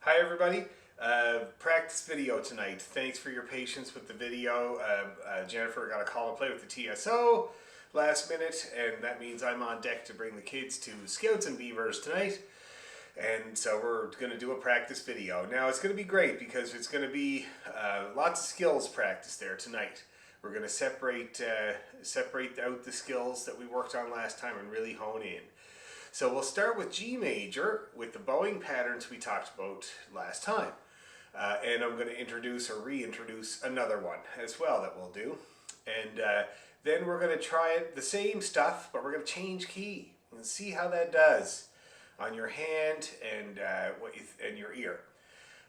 Hi everybody. Practice video tonight. Thanks for your patience with the video. Jennifer got a call to play with the TSO last minute, and that means I'm on deck to bring the kids to Scouts and Beavers tonight. And so we're going to do a practice video. Now it's going to be great because it's going to be lots of skills practice there tonight. We're going to separate out the skills that we worked on last time and really hone in. So we'll start with G major with the bowing patterns we talked about last time. And I'm going to introduce or reintroduce another one as well that we'll do. And then we're going to try it, the same stuff, but we're going to change key and see how that does on your hand and your ear.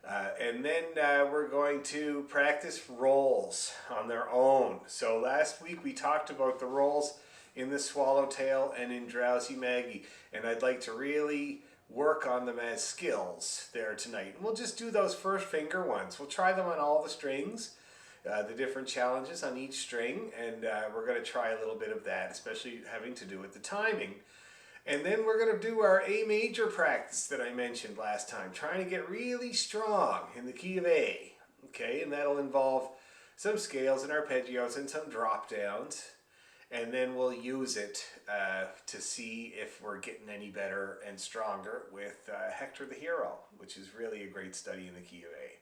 And then we're going to practice rolls on their own. So last week we talked about the rolls in the Swallowtail and in Drowsy Maggie, and I'd like to really work on them as skills there tonight. And we'll just do those first finger ones. We'll try them on all the strings, the different challenges on each string, and we're going to try a little bit of that, especially having to do with the timing. And then we're going to do our A major practice that I mentioned last time, trying to get really strong in the key of A. Okay, and that'll involve some scales and arpeggios and some drop downs. And then we'll use it to see if we're getting any better and stronger with Hector the Hero, which is really a great study in the key of A.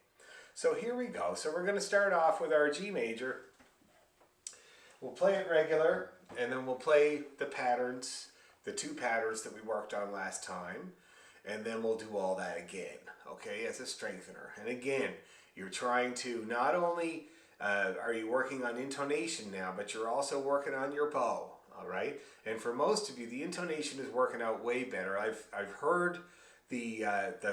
So here we go. So we're going to start off with our G major. We'll play it regular, and then we'll play the patterns, the two patterns that we worked on last time, and then we'll do all that again, okay, as a strengthener. And again, you're trying to not only are you working on intonation now, but you're also working on your bow, all right? And for most of you, the intonation is working out way better. I've heard the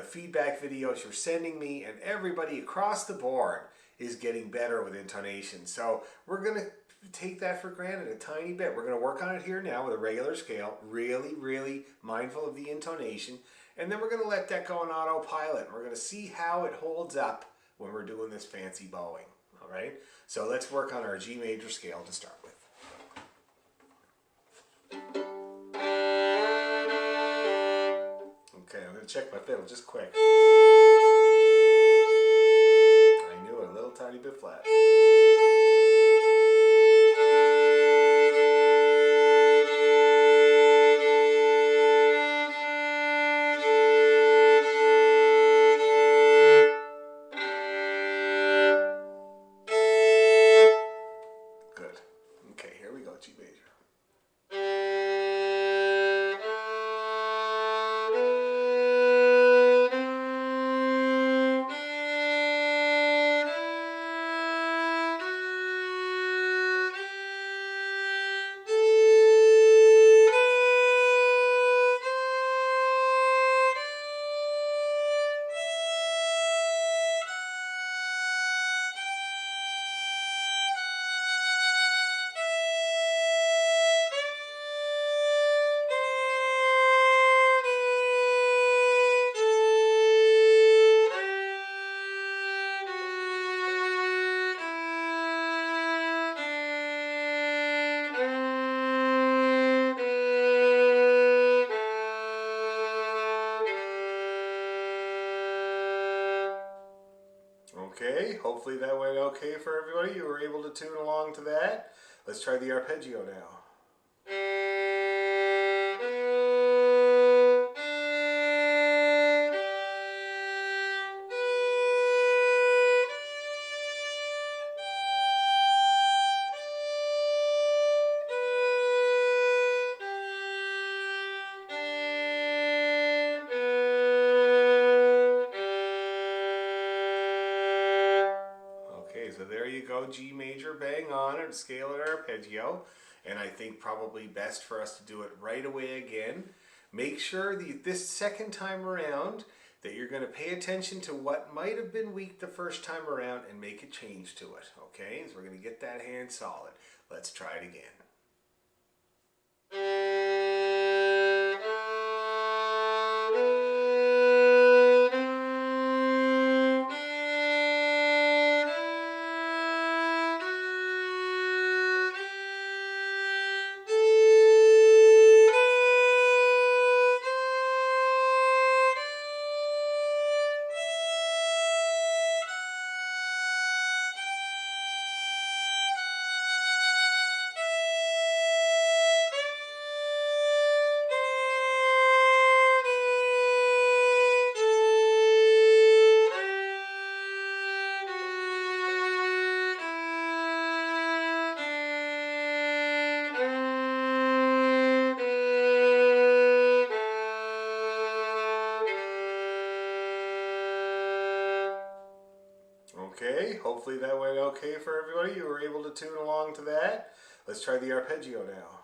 feedback videos you're sending me, and everybody across the board is getting better with intonation. So we're going to take that for granted a tiny bit. We're going to work on it here now with a regular scale, really, really mindful of the intonation, and then we're going to let that go on autopilot. We're going to see how it holds up when we're doing this fancy bowing. All right, so let's work on our G major scale to start with. Okay, I'm going to check my fiddle just quick. I knew it, a little tiny bit flat. G major. Okay, hopefully that went okay for everybody. You were able to tune along to that. Let's try the arpeggio now. So there you go, G major, bang on it, scale and arpeggio. And I think probably best for us to do it right away again. Make sure that this second time around that you're going to pay attention to what might have been weak the first time around and make a change to it, okay? So we're going to get that hand solid. Let's try it again. hopefully that went okay for everybody. You were able to tune along to that. Let's try the arpeggio now.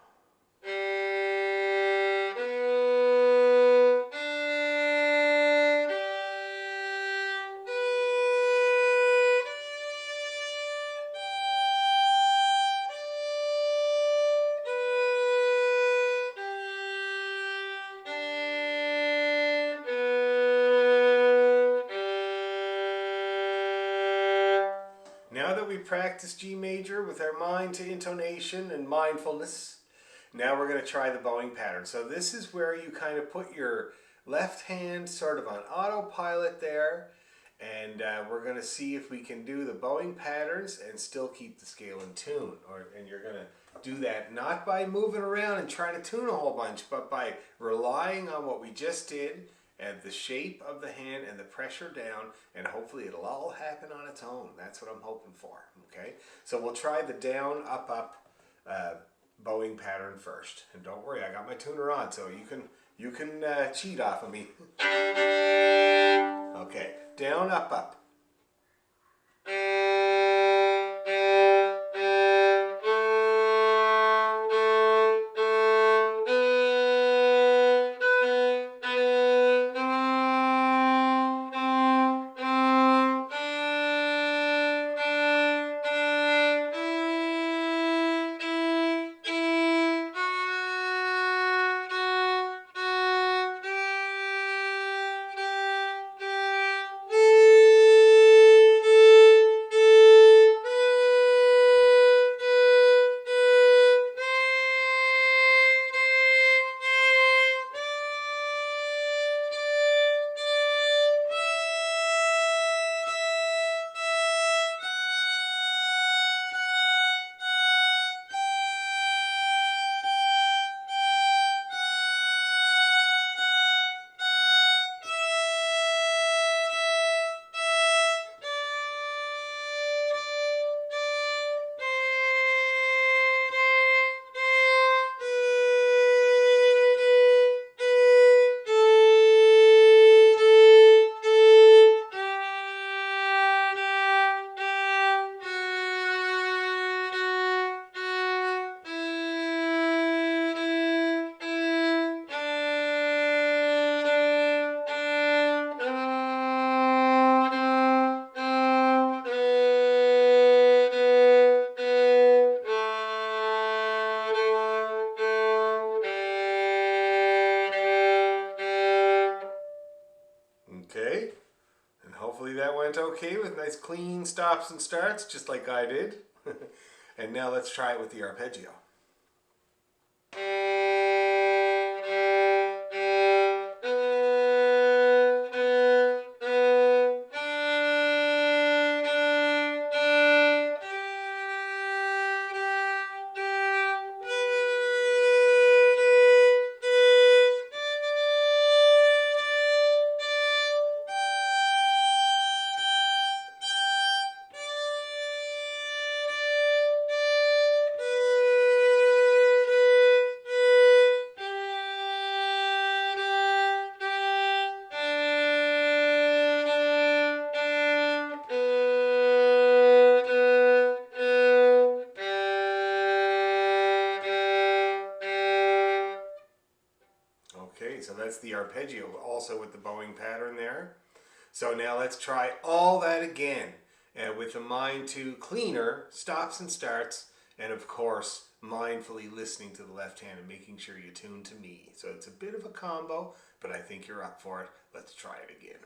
Now that we practiced G major with our mind to intonation and mindfulness, now we're going to try the bowing pattern. So this is where you kind of put your left hand sort of on autopilot there, and we're going to see if we can do the bowing patterns and still keep the scale in tune. And you're going to do that not by moving around and trying to tune a whole bunch, but by relying on what we just did and the shape of the hand and the pressure down, and hopefully it'll all happen on its own. That's what I'm hoping for. Okay, so we'll try the down, up, up bowing pattern first. And don't worry, I got my tuner on, so you can cheat off of me. Okay, down, up, up. Okay, and hopefully that went okay with nice clean stops and starts, just like I did. And now let's try it with the arpeggio. Okay, so that's the arpeggio, also with the bowing pattern there. So now let's try all that again, with the mind to cleaner stops and starts, and of course mindfully listening to the left hand and making sure you tune to me. So it's a bit of a combo, but I think you're up for it. Let's try it again.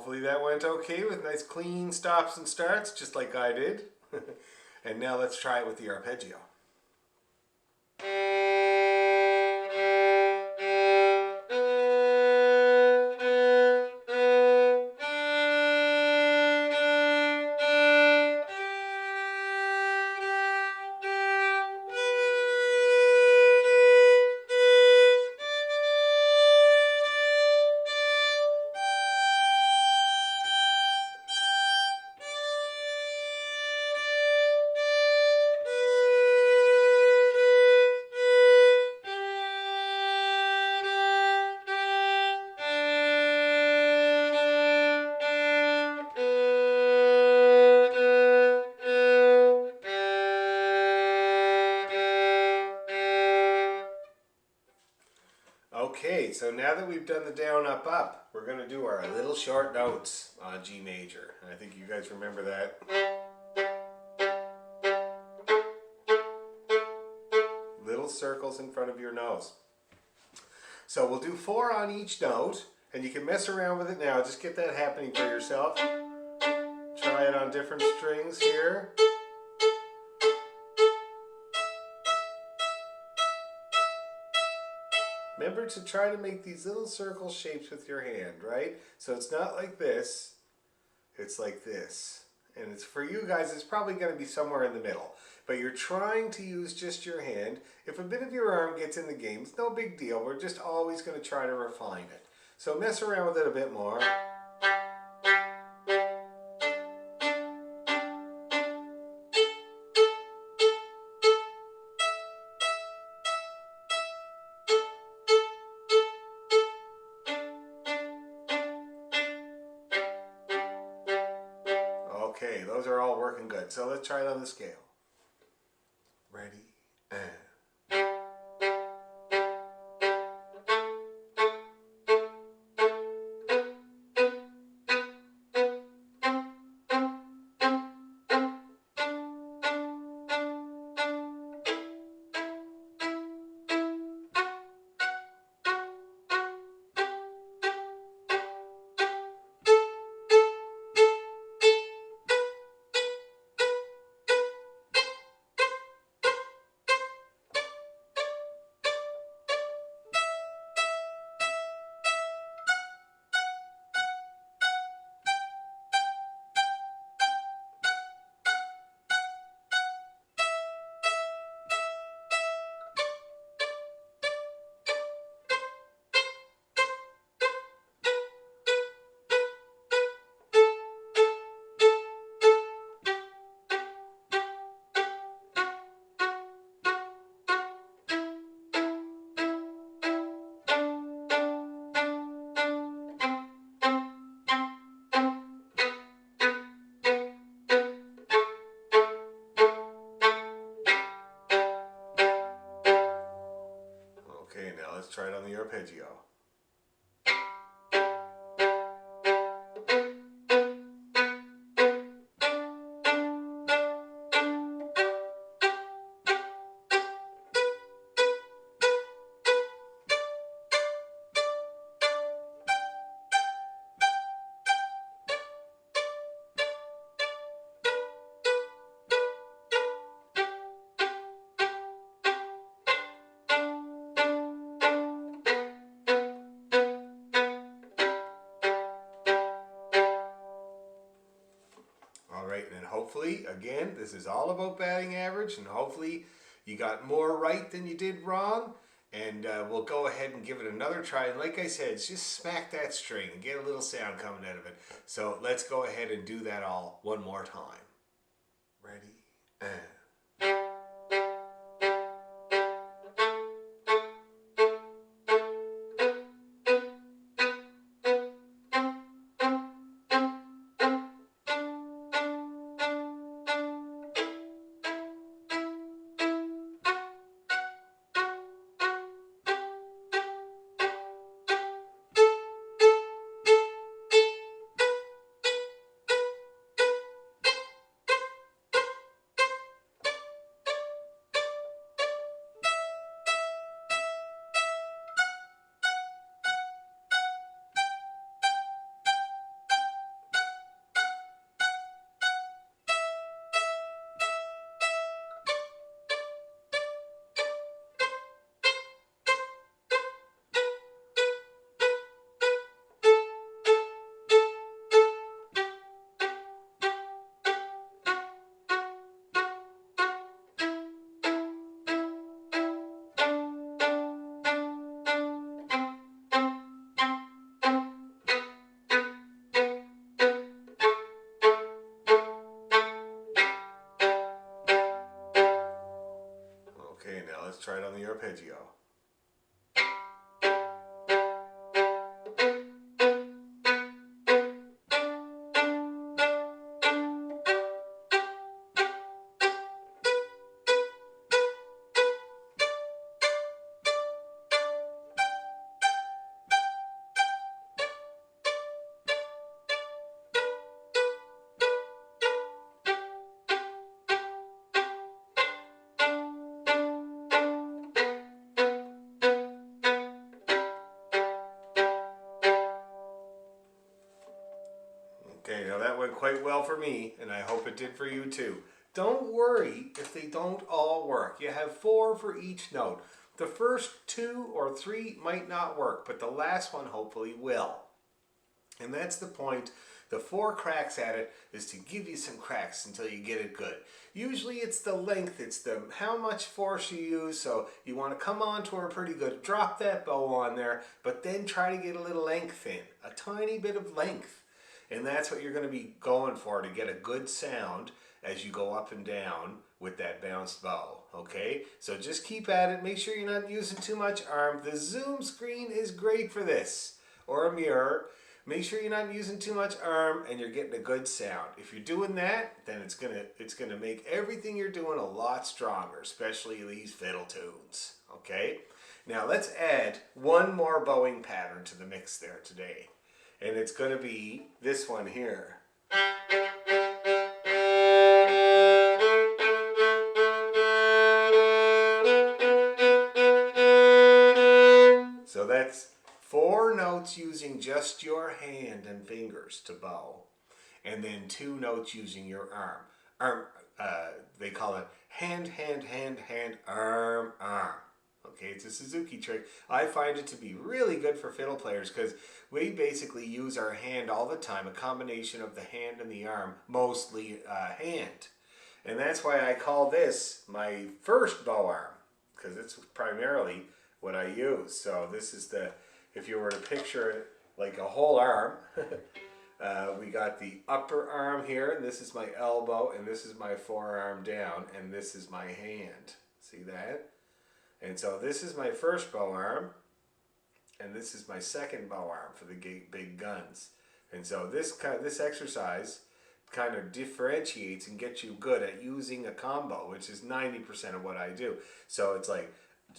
Hopefully that went okay with nice clean stops and starts, just like I did. And now let's try it with the arpeggio. Okay, so now that we've done the down, up, up, we're going to do our little short notes on G major. And I think you guys remember that. Little circles in front of your nose. So we'll do 4 on each note, and you can mess around with it now. Just get that happening for yourself. Try it on different strings here. Remember to try to make these little circle shapes with your hand, right? So it's not like this, it's like this. And it's for you guys, it's probably going to be somewhere in the middle. But you're trying to use just your hand. If a bit of your arm gets in the game, it's no big deal. We're just always going to try to refine it. So mess around with it a bit more. Okay, those are all working good. So let's try it on the scale. Ready, and... Okay, now let's try it on the arpeggio. Alright, and hopefully, again, this is all about batting average, and hopefully you got more right than you did wrong, and we'll go ahead and give it another try. And like I said, just smack that string and get a little sound coming out of it. So let's go ahead and do that all one more time. Ready, and... now let's try it on the arpeggio. Okay, now that went quite well for me, and I hope it did for you too. Don't worry if they don't all work. You have 4 for each note. The first 2 or 3 might not work, but the last one hopefully will. And that's the point. The 4 cracks at it is to give you some cracks until you get it good. Usually it's the length, it's the how much force you use, so you want to come onto her pretty good. Drop that bow on there, but then try to get a little length in, a tiny bit of length. And that's what you're going to be going for to get a good sound as you go up and down with that bounced bow, okay? So just keep at it. Make sure you're not using too much arm. The zoom screen is great for this, or a mirror. Make sure you're not using too much arm and you're getting a good sound. If you're doing that, then it's gonna make everything you're doing a lot stronger, especially these fiddle tunes, okay? Now let's add one more bowing pattern to the mix there today. And it's going to be this one here. So that's 4 notes using just your hand and fingers to bow, and then 2 notes using your arm. They call it hand, hand, hand, hand, arm, arm. Okay, it's a Suzuki trick. I find it to be really good for fiddle players because we basically use our hand all the time, a combination of the hand and the arm, mostly hand. And that's why I call this my first bow arm, because it's primarily what I use. So this is if you were to picture it like a whole arm, we got the upper arm here, and this is my elbow, and this is my forearm down, and this is my hand. See that? And so this is my first bow arm, and this is my second bow arm for the big guns. And so this exercise kind of differentiates and gets you good at using a combo, which is 90% of what I do. So it's like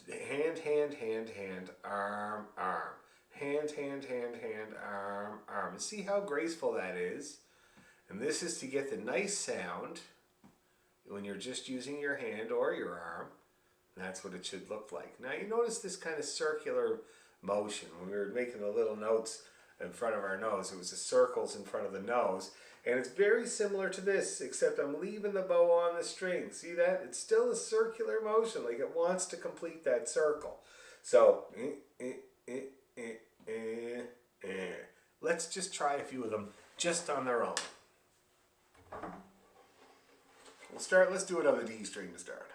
hand, hand, hand, hand, arm, arm. Hand, hand, hand, hand, arm, arm. And see how graceful that is? And this is to get the nice sound when you're just using your hand or your arm. That's what it should look like. Now you notice this kind of circular motion. When we were making the little notes in front of our nose, it was the circles in front of the nose. And it's very similar to this, except I'm leaving the bow on the string. See that? It's still a circular motion, like it wants to complete that circle. So, let's just try a few of them just on their own. Let's do it on the D string to start.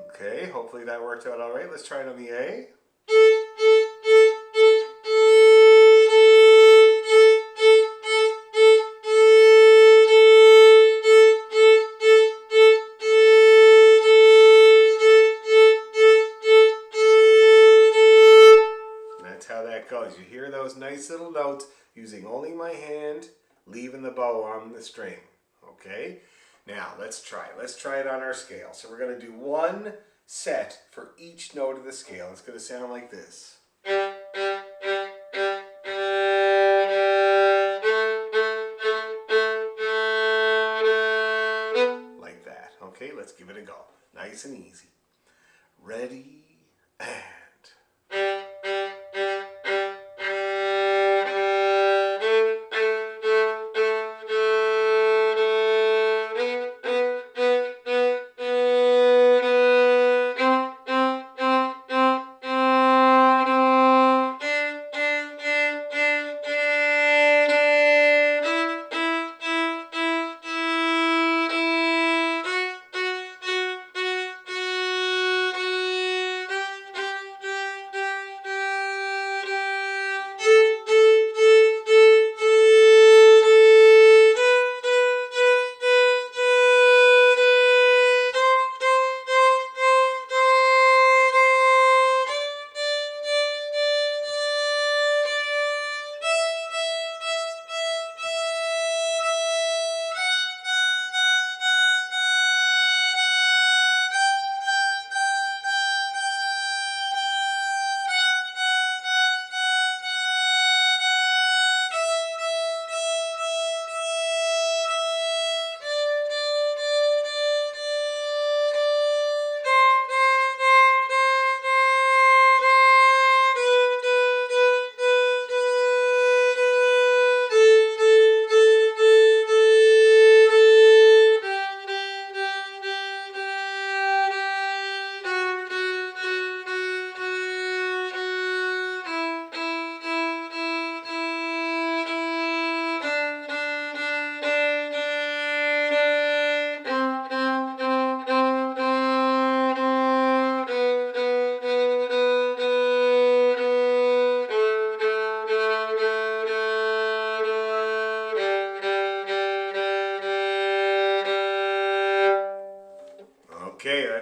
Okay, hopefully that worked out all right. Let's try it on the A. Goes. You hear those nice little notes using only my hand, leaving the bow on the string. Okay? Now let's try it. Let's try it on our scale. So we're going to do one set for each note of the scale. It's going to sound like this. Like that. Okay, let's give it a go. Nice and easy. Ready, and...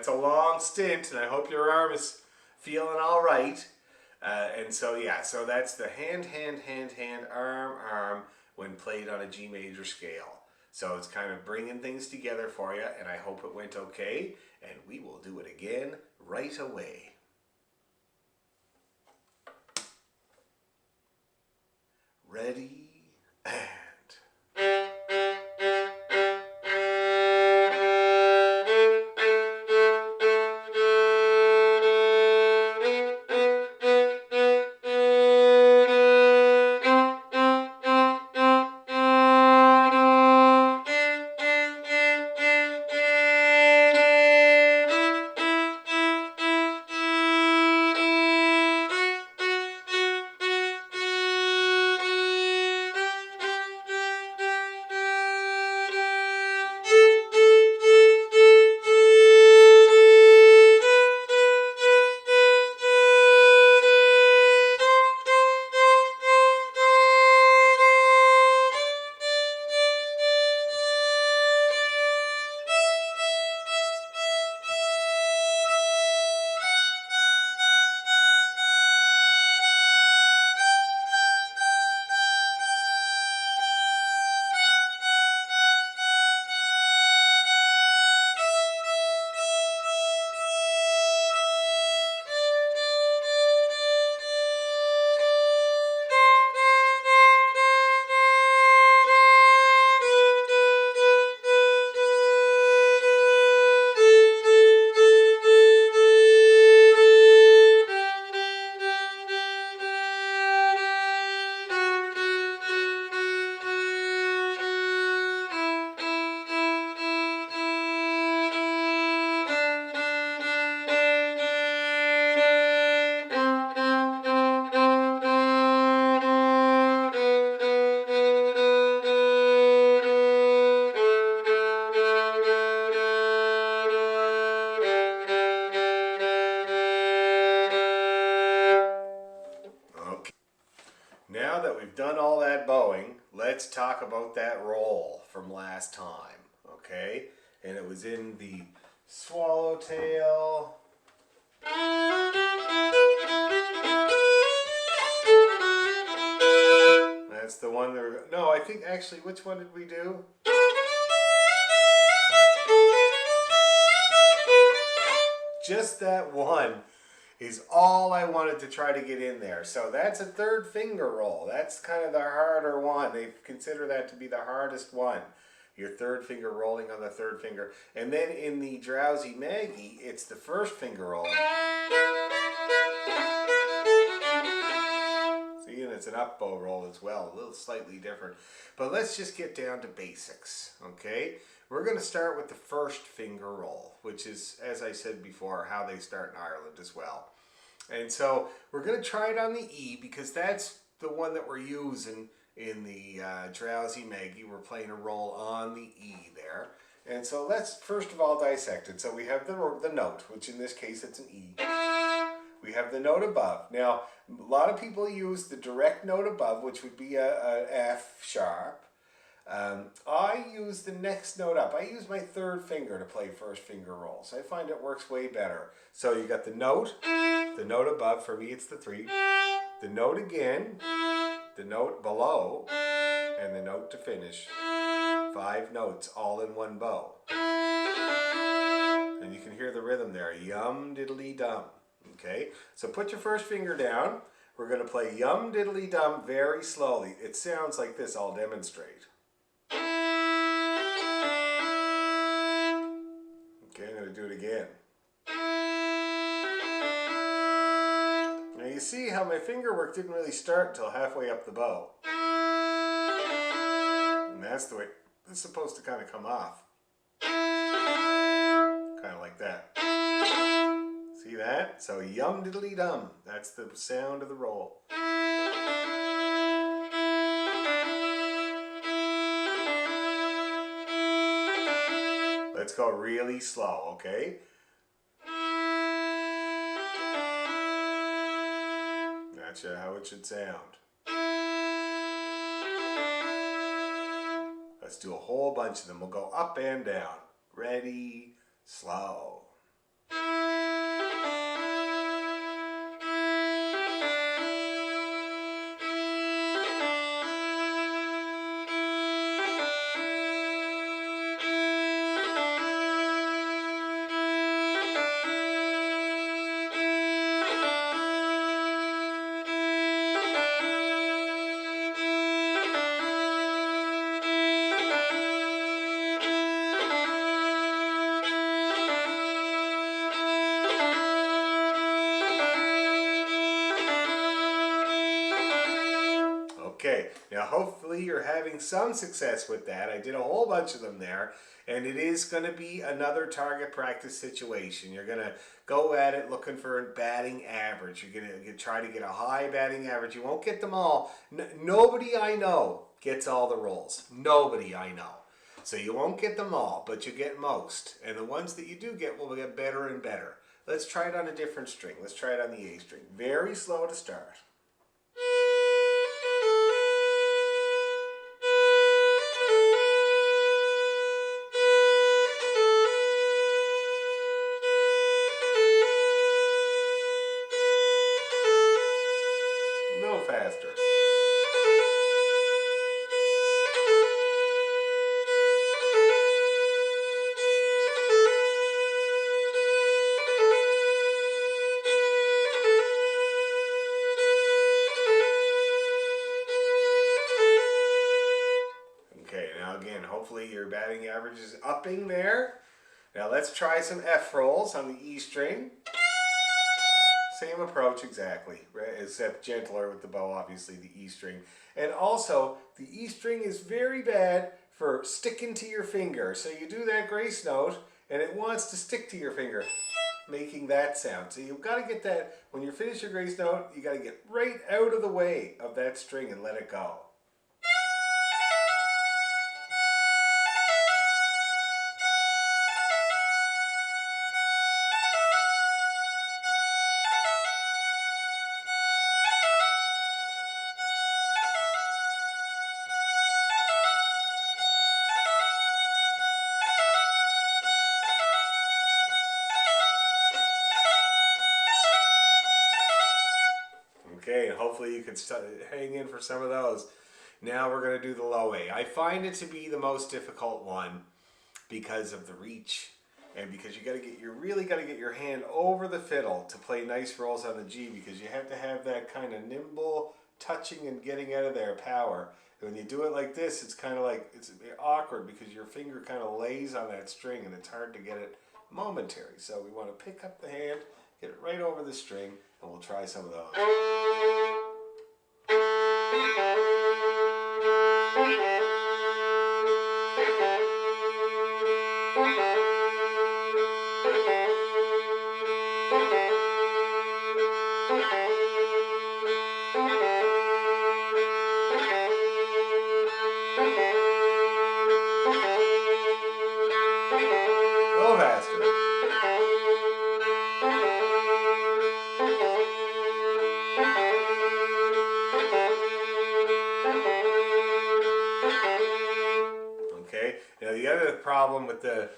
that's a long stint, and I hope your arm is feeling all right. And so, yeah, so that's the hand, hand, hand, hand, arm, arm when played on a G major scale. So it's kind of bringing things together for you, and I hope it went okay, and we will do it again right away. Ready, and... Now that we've done all that bowing, let's talk about that roll from last time, okay? And it was in the swallowtail. That's the one that no, I think actually, which one did we do? Just that one is all I wanted to try to get in there. So that's a third finger roll. That's kind of the harder one. They consider that to be the hardest one. Your third finger rolling on the third finger. And then in the Drowsy Maggie, it's the first finger roll. See, and it's an up bow roll as well, a little slightly different. But let's just get down to basics, okay? We're going to start with the first finger roll, which is, as I said before, how they start in Ireland as well. And so we're going to try it on the E because that's the one that we're using in the Drowsy Maggie. We're playing a roll on the E there. And so let's first of all dissect it. So we have the note, which in this case it's an E. We have the note above. Now, a lot of people use the direct note above, which would be a F sharp. I use the next note up. I use my third finger to play first finger rolls. I find it works way better. So you got the note above. For me, it's the 3. The note again, the note below, and the note to finish. 5 notes all in one bow. And you can hear the rhythm there. Yum diddly dum. Okay, so put your first finger down. We're going to play Yum Diddly Dum very slowly. It sounds like this. I'll demonstrate. Okay, I'm going to do it again. Now you see how my finger work didn't really start until halfway up the bow. And that's the way it's supposed to kind of come off. Kind of like that. See that? So Yum Diddly Dum. That's the sound of the roll. Let's go really slow, okay? That's how it should sound. Let's do a whole bunch of them. We'll go up and down. Ready, slow. Okay, now hopefully you're having some success with that. I did a whole bunch of them there, and it is going to be another target practice situation. You're going to go at it looking for a batting average. You're going to try to get a high batting average. You won't get them all. Nobody I know gets all the rolls. Nobody I know. So you won't get them all, but you get most. And the ones that you do get will get better and better. Let's try it on a different string. Let's try it on the A string. Very slow to start. A little faster. Okay, now again, hopefully your batting average is upping there. Now let's try some F rolls on the E string. Same approach exactly, right? Except gentler with the bow, obviously, the E string. And also, the E string is very bad for sticking to your finger. So you do that grace note, and it wants to stick to your finger, making that sound. So you've got to get that, when you finish your grace note, you got to get right out of the way of that string and let it go. Okay, and hopefully you could hang in for some of those. Now we're going to do the low A. I find it to be the most difficult one because of the reach, and because you really got to get your hand over the fiddle to play nice rolls on the G, because you have to have that kind of nimble touching and getting out of there power. And when you do it like this, it's kind of like, it's awkward because your finger kind of lays on that string and it's hard to get it momentary. So we want to pick up the hand, get it right over the string, and we'll try some of those. A little faster. Okay. Now the other problem with the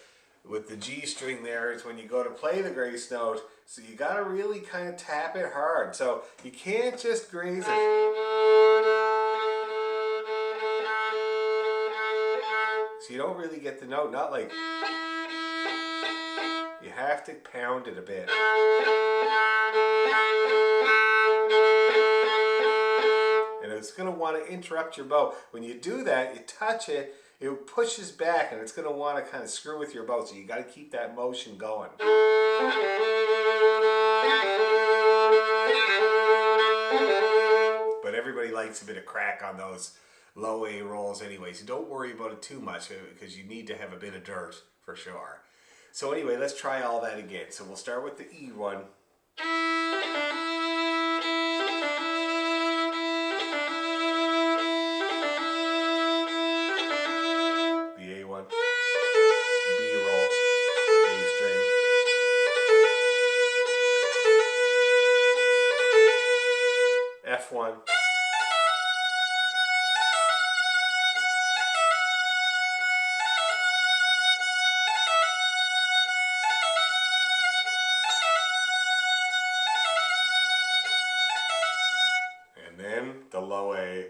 G string there is when you go to play the grace note, so you got to really kind of tap it hard. So you can't just graze it. So you don't really get the note, not like, you have to pound it a bit. And it's going to want to interrupt your bow. When you do that, you touch it, it pushes back and it's going to want to kind of screw with your bow. So you got to keep that motion going. But everybody likes a bit of crack on those low A rolls anyway, so don't worry about it too much because you need to have a bit of dirt for sure. So anyway, let's try all that again. So we'll start with the E one. The A one. B roll. A string. F1. And then the low A.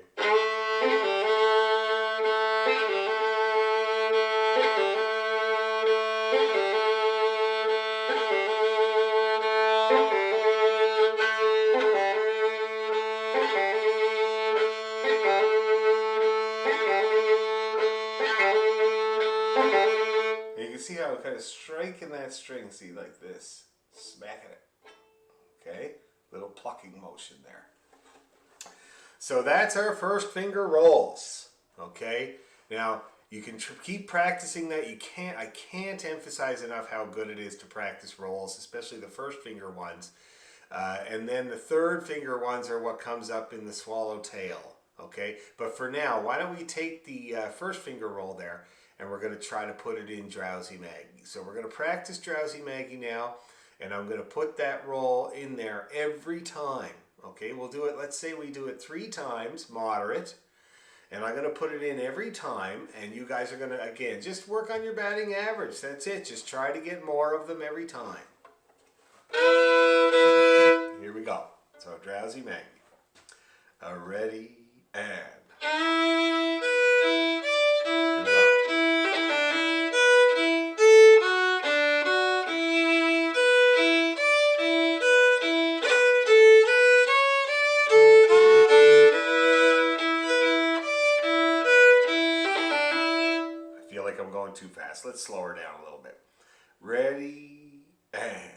You can see how I'm kind of striking that string, see, like this, smacking it. Okay, little plucking motion there. So that's our first finger rolls. Okay. Now you can keep practicing that. I can't emphasize enough how good it is to practice rolls, especially the first finger ones. And then the third finger ones are what comes up in the swallowtail. Okay. But for now, why don't we take the first finger roll there, and we're going to try to put it in Drowsy Maggie. So we're going to practice Drowsy Maggie now, and I'm going to put that roll in there every time. Okay, we'll do it, let's say we do it 3 times, moderate, and I'm going to put it in every time, and you guys are going to, again, just work on your batting average. That's it. Just try to get more of them every time. Here we go. So Drowsy Maggie. Ready, and... I'm going too fast. Let's slow her down a little bit. Ready, and...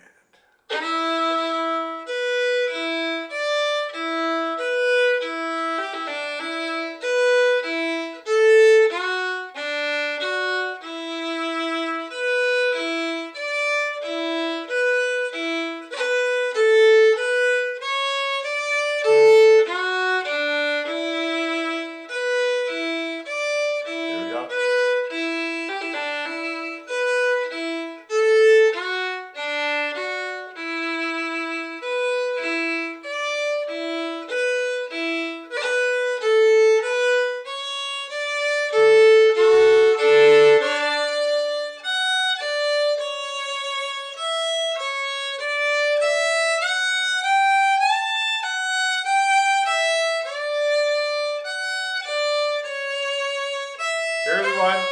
Here, everyone.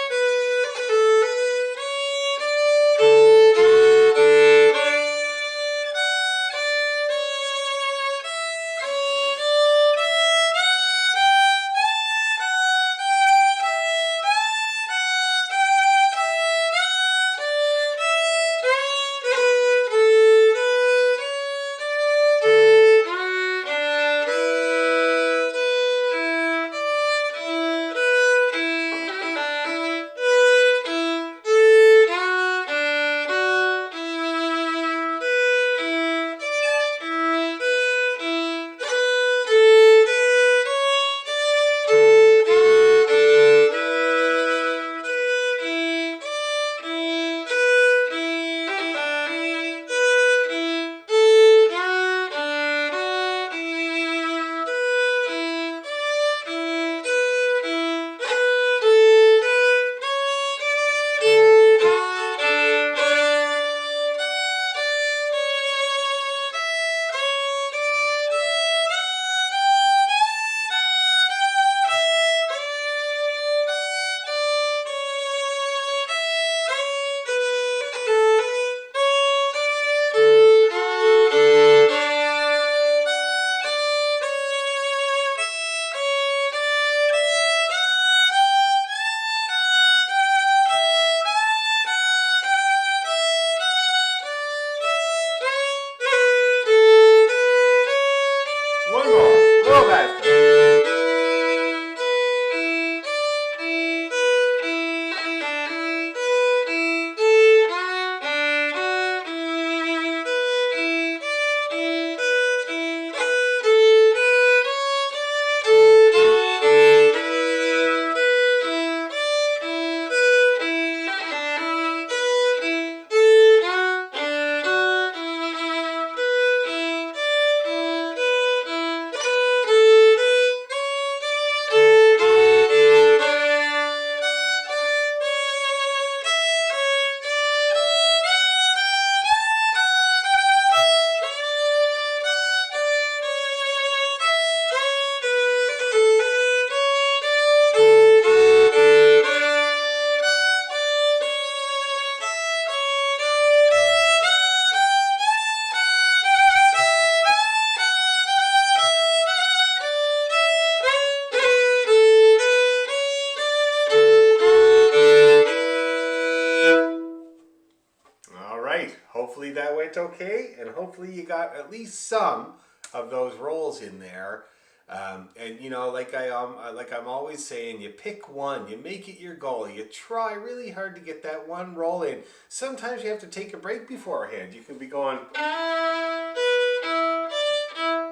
Hopefully that went okay, and hopefully you got at least some of those rolls in there. And you know, like I'm always saying, you pick one, you make it your goal, you try really hard to get that one roll in. Sometimes you have to take a break beforehand. You can be going,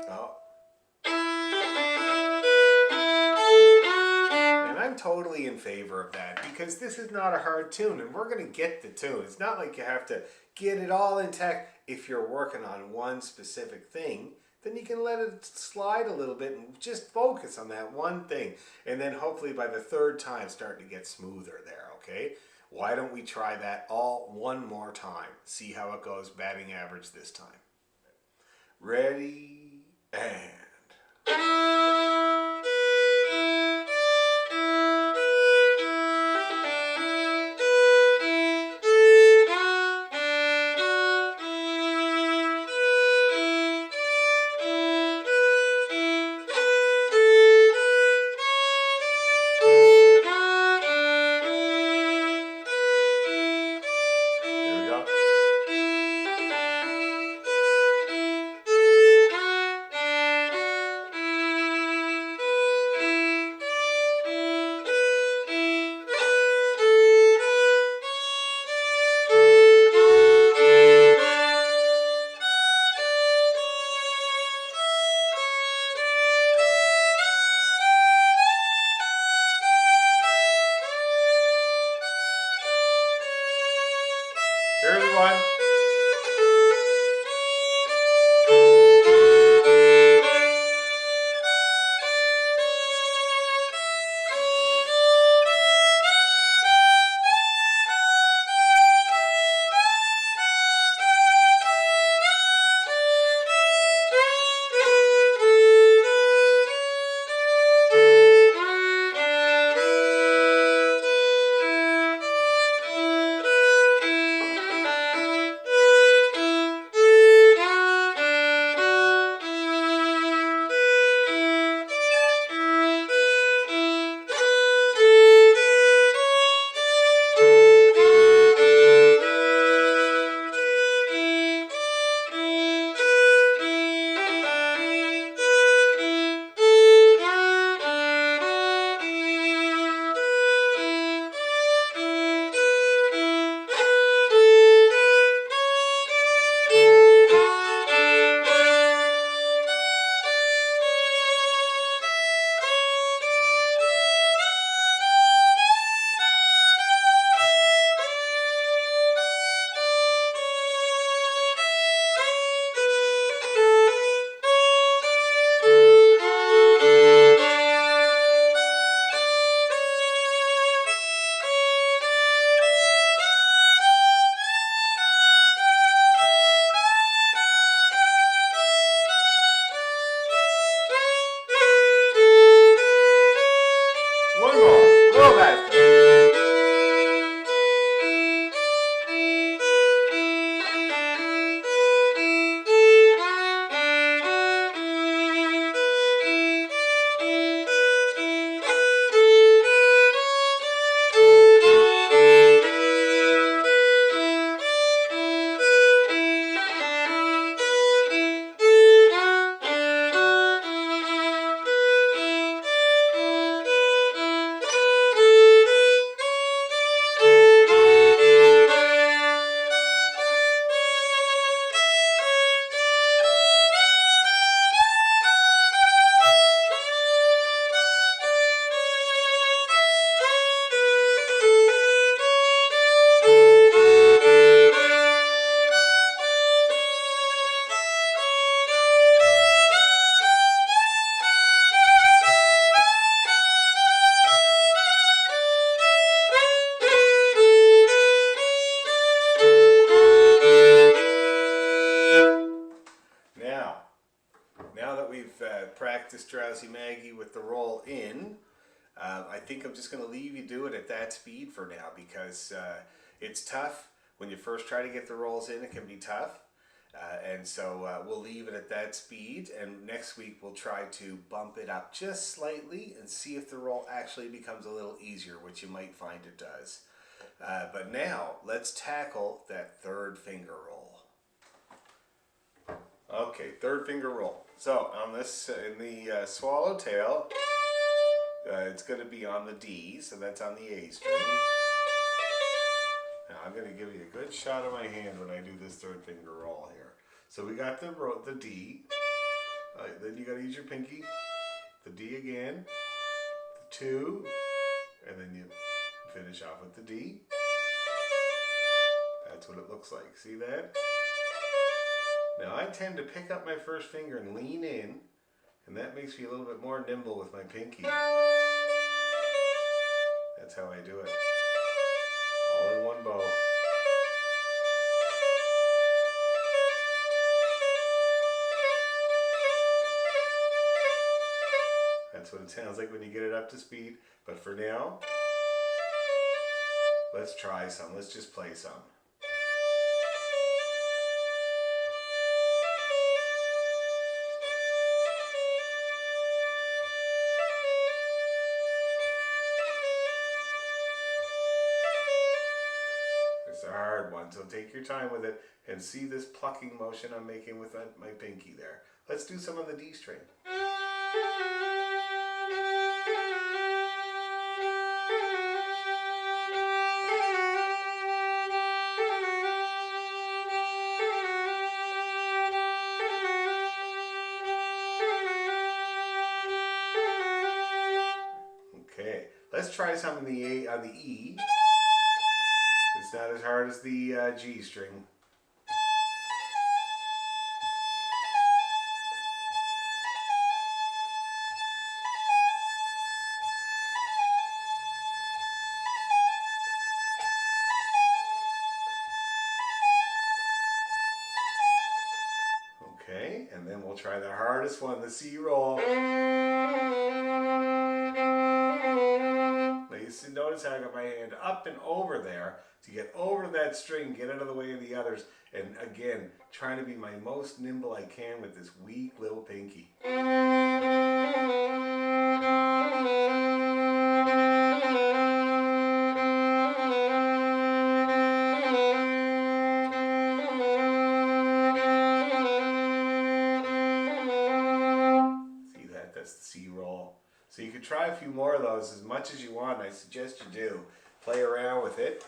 oh, and I'm totally in favor of that because this is not a hard tune, and we're going to get the tune. It's not like you have to get it all intact. If you're working on one specific thing, then you can let it slide a little bit and just focus on that one thing. And then hopefully by the third time, start to get smoother there, okay? Why don't we try that all one more time? See how it goes, batting average this time. Ready, and... Here's one. One more, a little faster. Now that we've practiced Drowsy Maggie with the roll in, I think I'm just going to leave you do it at that speed for now because it's tough. When you first try to get the rolls in, it can be tough. And so we'll leave it at that speed, and next week we'll try to bump it up just slightly and see if the roll actually becomes a little easier, which you might find it does. But now let's tackle that third finger roll. Okay, third finger roll. So on this, in the swallowtail, it's going to be on the D, so that's on the A string. Now I'm going to give you a good shot of my hand when I do this third finger roll here. So we got the D, then you got to use your pinky, the D again, the 2, and then you finish off with the D. That's what it looks like. See that? Now I tend to pick up my first finger and lean in, and that makes me a little bit more nimble with my pinky. That's how I do it. All in one bow. That's what it sounds like when you get it up to speed. But for now, let's try some. Let's just play some. It's a hard one, so take your time with it and see this plucking motion I'm making with my pinky there. Let's do some on the D string. Okay, let's try some on the E. It's not as hard as the G string. Okay, and then we'll try the hardest one, the C roll. Notice how I got my hand up and over there to get over that string, get out of the way of the others, and again, trying to be my most nimble I can with this weak little pinky. See that? That's the C roll. So you could try a few more of those as much as you want. I suggest you do. Play around with it,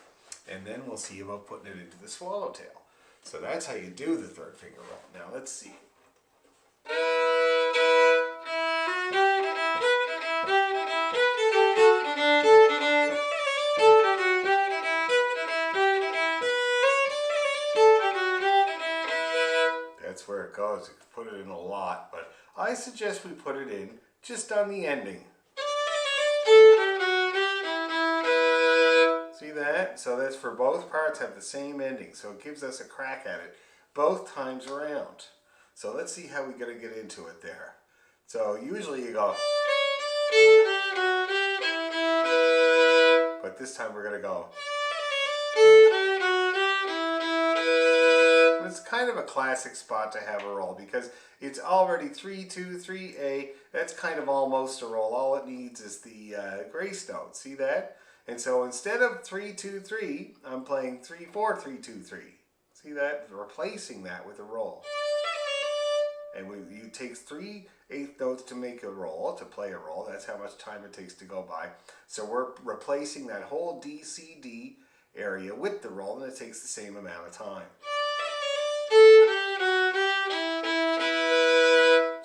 and then we'll see about putting it into the swallowtail. So that's how you do the third finger roll. Now let's see. That's where it goes. You can put it in a lot, but I suggest we put it in just on the ending. See that? So that's for both parts have the same ending. So it gives us a crack at it both times around. So let's see how we're going to get into it there. So usually you go, but this time we're going to go. It's kind of a classic spot to have a roll because it's already 3-2, 3A. That's kind of almost a roll. All it needs is the grace note. See that? And so instead of 3-2-3, I'm playing 3-4, 3-2-3. See that? Replacing that with a roll. And it takes 3/8 notes to make a roll, to play a roll. That's how much time it takes to go by. So we're replacing that whole D, C, D area with the roll, and it takes the same amount of time.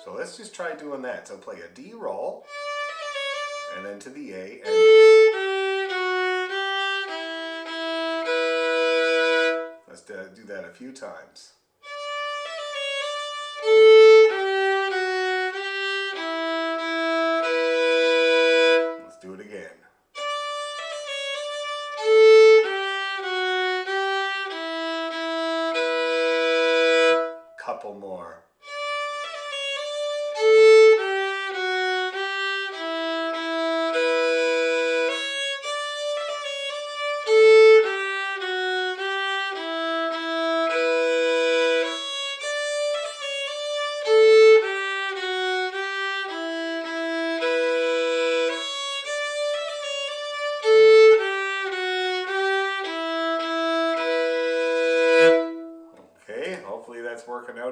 So let's just try doing that. So play a D roll, and then to the A, and let's do that a few times. Let's do it again. Couple more.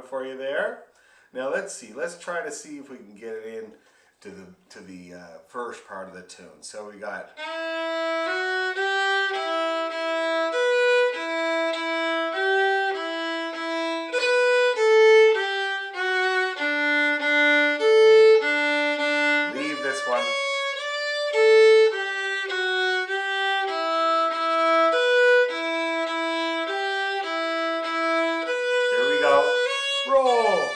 out for you there. Now let's see. Let's try to see if we can get it in to the first part of the tune. So we got. Leave this one. Here we go. Roll.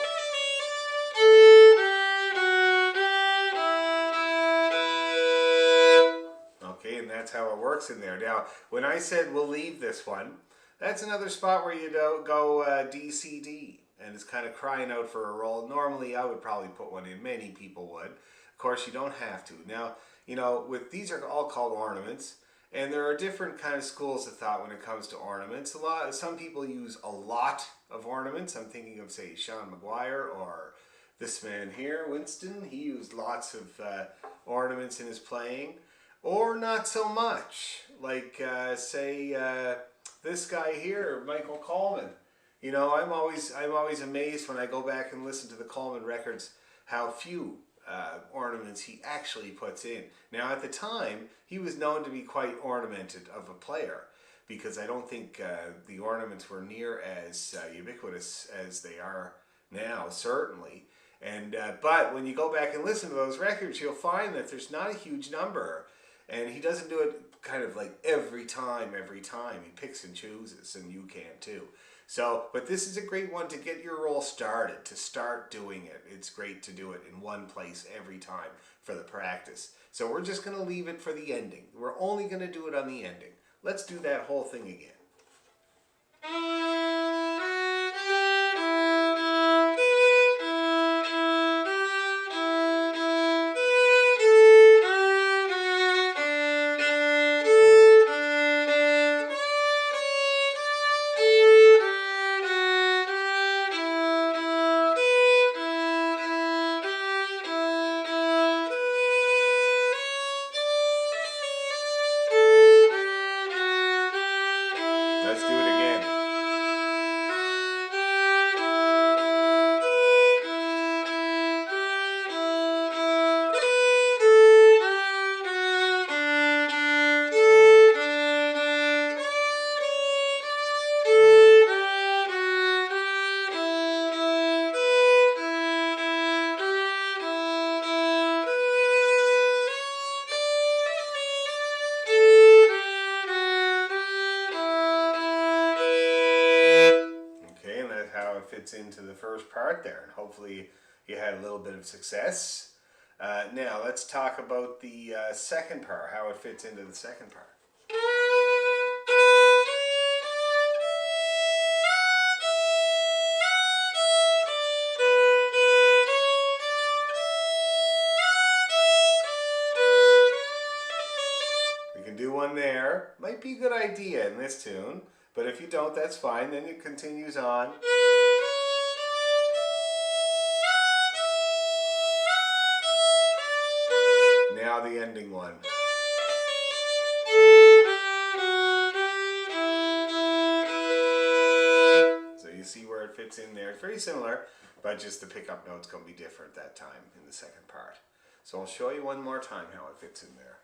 Okay, and that's how it works in there. Now, when I said we'll leave this one, that's another spot where you don't go D, C, D. And it's kind of crying out for a roll. Normally, I would probably put one in. Many people would. Of course, you don't have to. Now, you know, these are all called ornaments. And there are different kind of schools of thought when it comes to ornaments. Some people use a lot of ornaments. I'm thinking of, say, Sean McGuire or this man here, Winston. He used lots of ornaments in his playing. Or not so much. Like, say, this guy here, Michael Coleman. You know, I'm always amazed when I go back and listen to the Coleman records how few ornaments he actually puts in. Now, at the time, he was known to be quite ornamented of a player, because I don't think the ornaments were near as ubiquitous as they are now, certainly. And but when you go back and listen to those records, you'll find that there's not a huge number, and he doesn't do it kind of like every time. He picks and chooses, and you can too. So, but this is a great one to get your roll started, to start doing it. It's great to do it in one place every time for the practice. So we're just going to leave it for the ending. We're only going to do it on the ending. Let's do that whole thing again. Let's do it again. Fits into the first part there, and hopefully you had a little bit of success. Now let's talk about the second part, how it fits into the second part. We can do one there. Might be a good idea in this tune, but if you don't, that's fine. Then it continues on. Now the ending one. So you see where it fits in there. It's very similar, but just the pickup note's going to be different that time in the second part. So I'll show you one more time how it fits in there.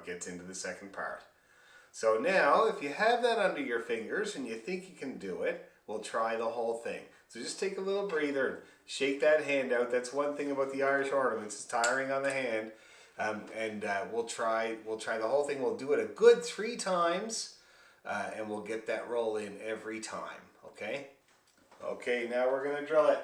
Gets into the second part. So now, if you have that under your fingers and you think you can do it, we'll try the whole thing. So just take a little breather and shake that hand out. That's one thing about the Irish ornaments, it's tiring on the hand. We'll try the whole thing. We'll do it a good 3 times, and we'll get that roll in every time. Okay? Okay, now we're going to drill it.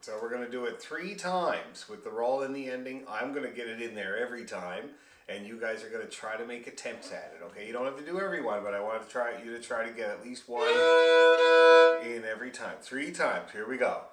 So we're going to do it 3 times with the roll in the ending. I'm going to get it in there every time, and you guys are going to try to make attempts at it. Okay? You don't have to do every one, but I want you to try to get at least one in every time. 3 times. Here we go.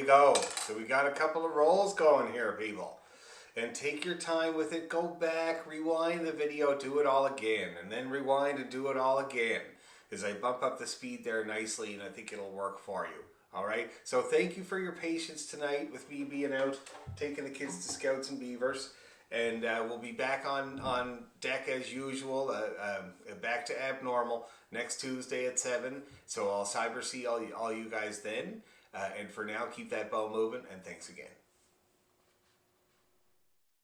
go. So we got a couple of rolls going here, people. And take your time with it. Go back, rewind the video, do it all again. And then rewind and do it all again. As I bump up the speed there nicely, and I think it'll work for you. All right? So thank you for your patience tonight with me being out, taking the kids to Scouts and Beavers. And we'll be back on deck as usual, back to abnormal next Tuesday at 7. So I'll cyber see all you guys then. And for now, keep that bow moving, and thanks again.